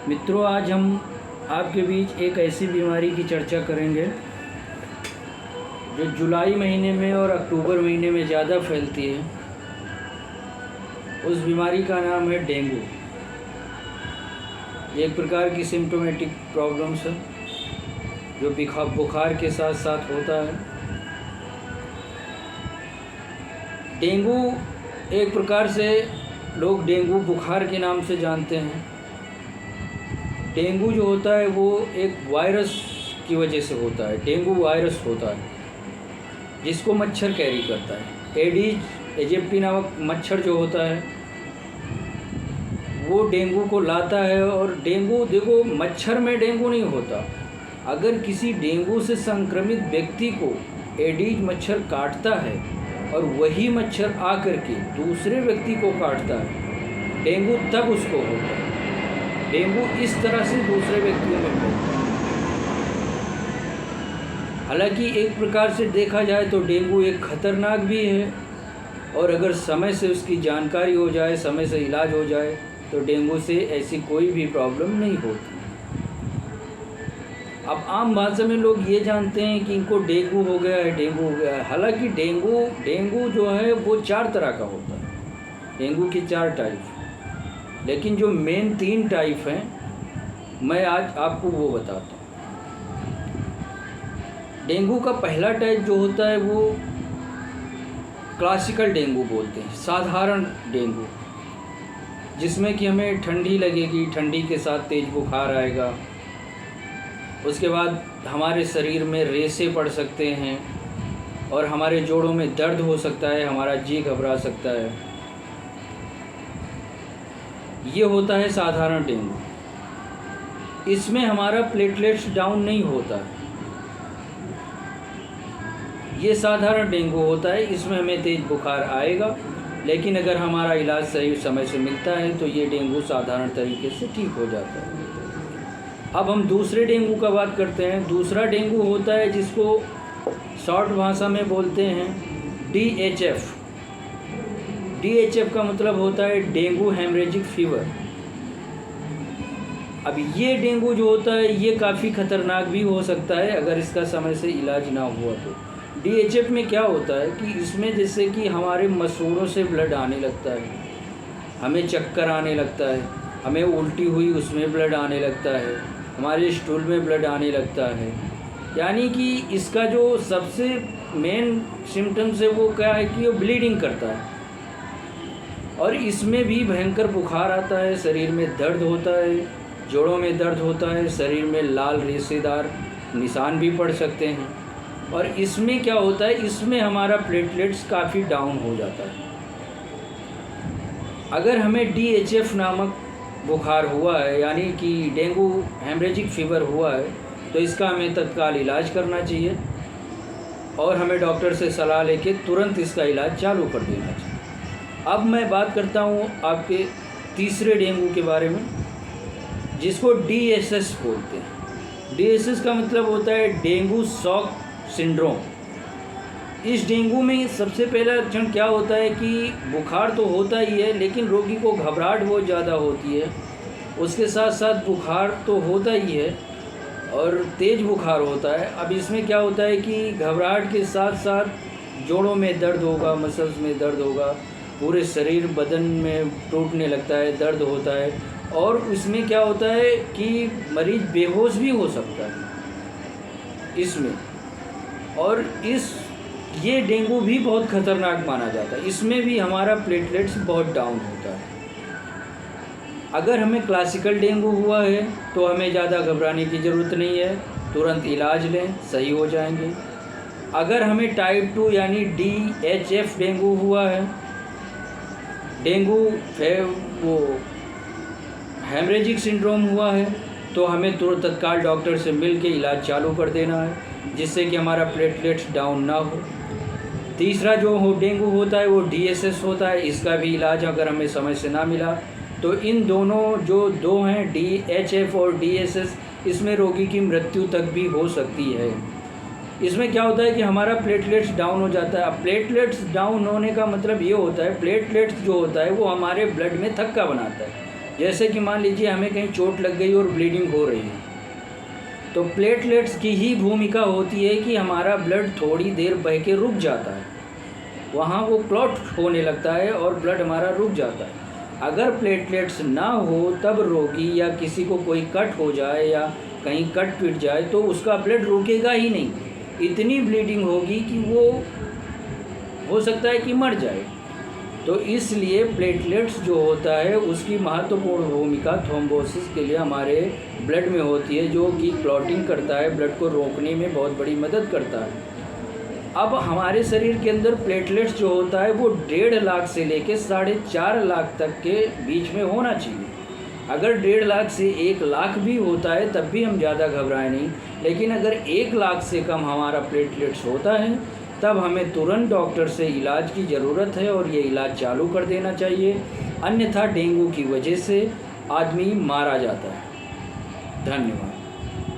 मित्रों, आज हम आपके बीच एक ऐसी बीमारी की चर्चा करेंगे जो जुलाई महीने में और अक्टूबर महीने में ज़्यादा फैलती है। उस बीमारी का नाम है डेंगू। ये एक प्रकार की सिम्टोमेटिक प्रॉब्लम्स है जो बुखार के साथ साथ होता है। डेंगू एक प्रकार से लोग डेंगू बुखार के नाम से जानते हैं। डेंगू जो होता है वो एक वायरस की वजह से होता है। डेंगू वायरस होता है जिसको मच्छर कैरी करता है। एडीज एजिप्टी नामक मच्छर जो होता है वो डेंगू को लाता है। और डेंगू, देखो, मच्छर में डेंगू नहीं होता। अगर किसी डेंगू से संक्रमित व्यक्ति को एडीज मच्छर काटता है और वही मच्छर आकर के दूसरे व्यक्ति को काटता है, डेंगू तब उसको होता है। डेंगू इस तरह से दूसरे व्यक्तियों में फैलता है। हालांकि एक प्रकार से देखा जाए तो डेंगू एक खतरनाक भी है, और अगर समय से उसकी जानकारी हो जाए, समय से इलाज हो जाए, तो डेंगू से ऐसी कोई भी प्रॉब्लम नहीं होती। अब आम भाषा में लोग ये जानते हैं कि इनको डेंगू हो गया है, डेंगू हो गया है। हालांकि डेंगू जो है वो 4 तरह का होता है। डेंगू की 4 टाइप, लेकिन जो मेन 3 टाइप हैं मैं आज आपको वो बताता हूँ। डेंगू का पहला टाइप जो होता है वो क्लासिकल डेंगू बोलते हैं, साधारण डेंगू, जिसमें कि हमें ठंडी लगेगी, ठंडी के साथ तेज़ बुखार आएगा। उसके बाद हमारे शरीर में रेशे पड़ सकते हैं और हमारे जोड़ों में दर्द हो सकता है, हमारा जी घबरा सकता है। ये होता है साधारण डेंगू। इसमें हमारा प्लेटलेट्स डाउन नहीं होता। ये साधारण डेंगू होता है, इसमें हमें तेज़ बुखार आएगा, लेकिन अगर हमारा इलाज सही समय से मिलता है तो ये डेंगू साधारण तरीके से ठीक हो जाता है। अब हम दूसरे डेंगू का बात करते हैं। दूसरा डेंगू होता है जिसको शॉर्ट भाषा में बोलते हैं DHF। DHF का मतलब होता है डेंगू हेमरेजिक फीवर। अब ये डेंगू जो होता है ये काफ़ी ख़तरनाक भी हो सकता है अगर इसका समय से इलाज ना हुआ तो। DHF में क्या होता है कि इसमें जैसे कि हमारे मसूड़ों से ब्लड आने लगता है, हमें चक्कर आने लगता है, हमें उल्टी हुई उसमें ब्लड आने लगता है, हमारे स्टूल में ब्लड आने लगता है। यानी कि इसका जो सबसे मेन सिम्टम्स है वो क्या है कि वो ब्लीडिंग करता है, और इसमें भी भयंकर बुखार आता है, शरीर में दर्द होता है, जोड़ों में दर्द होता है, शरीर में लाल रेशेदार निशान भी पड़ सकते हैं। और इसमें क्या होता है, इसमें हमारा प्लेटलेट्स काफ़ी डाउन हो जाता है। अगर हमें DHF नामक बुखार हुआ है, यानी कि डेंगू हेमरेजिक फीवर हुआ है, तो इसका हमें तत्काल इलाज करना चाहिए और हमें डॉक्टर से सलाह लेके तुरंत इसका इलाज चालू कर देना चाहिए। अब मैं बात करता हूँ आपके तीसरे डेंगू के बारे में, जिसको DSS बोलते हैं। DSS का मतलब होता है डेंगू शॉक सिंड्रोम। इस डेंगू में सबसे पहला लक्षण क्या होता है कि बुखार तो होता ही है, लेकिन रोगी को घबराहट बहुत ज़्यादा होती है। उसके साथ साथ बुखार तो होता ही है और तेज़ बुखार होता है। अब इसमें क्या होता है कि घबराहट के साथ साथ जोड़ों में दर्द होगा, मसल्स में दर्द होगा, पूरे शरीर बदन में टूटने लगता है, दर्द होता है, और इसमें क्या होता है कि मरीज़ बेहोश भी हो सकता है इसमें। और ये डेंगू भी बहुत ख़तरनाक माना जाता है। इसमें भी हमारा प्लेटलेट्स बहुत डाउन होता है। अगर हमें क्लासिकल डेंगू हुआ है तो हमें ज़्यादा घबराने की ज़रूरत नहीं है, तुरंत इलाज लें, सही हो जाएंगे। अगर हमें टाइप 2 यानी DHF डेंगू हुआ है, डेंगू वो हेमरेजिक सिंड्रोम हुआ है, तो हमें तुरंत तत्काल डॉक्टर से मिल के इलाज चालू कर देना है, जिससे कि हमारा प्लेटलेट्स डाउन ना हो। तीसरा जो डेंगू होता है वो DSS होता है। इसका भी इलाज अगर हमें समय से ना मिला तो इन दोनों जो 2 हैं DHF और DSS, इसमें रोगी की मृत्यु तक भी हो सकती है। इसमें क्या होता है कि हमारा प्लेटलेट्स डाउन हो जाता है। अब प्लेटलेट्स डाउन होने का मतलब ये होता है, प्लेटलेट्स जो होता है वो हमारे ब्लड में थक्का बनाता है। जैसे कि मान लीजिए हमें कहीं चोट लग गई और ब्लीडिंग हो रही है, तो प्लेटलेट्स की ही भूमिका होती है कि हमारा ब्लड थोड़ी देर बह के रुक जाता है, वहाँ वो क्लॉट होने लगता है और ब्लड हमारा रुक जाता है। अगर प्लेटलेट्स ना हो तब रोगी या किसी को कोई कट हो जाए या कहीं कट पिट जाए तो उसका ब्लड रुकेगा ही नहीं, इतनी ब्लीडिंग होगी कि वो हो सकता है कि मर जाए। तो इसलिए प्लेटलेट्स जो होता है उसकी महत्वपूर्ण भूमिका थ्रोम्बोसिस के लिए हमारे ब्लड में होती है, जो कि क्लॉटिंग करता है, ब्लड को रोकने में बहुत बड़ी मदद करता है। अब हमारे शरीर के अंदर प्लेटलेट्स जो होता है वो 1.5 लाख से लेके 4.5 लाख तक के बीच में होना चाहिए। अगर 1.5 लाख से 1 लाख भी होता है तब भी हम ज़्यादा घबराएं नहीं, लेकिन अगर 1 लाख से कम हमारा प्लेटलेट्स होता है तब हमें तुरंत डॉक्टर से इलाज की ज़रूरत है और ये इलाज चालू कर देना चाहिए, अन्यथा डेंगू की वजह से आदमी मारा जाता है। धन्यवाद।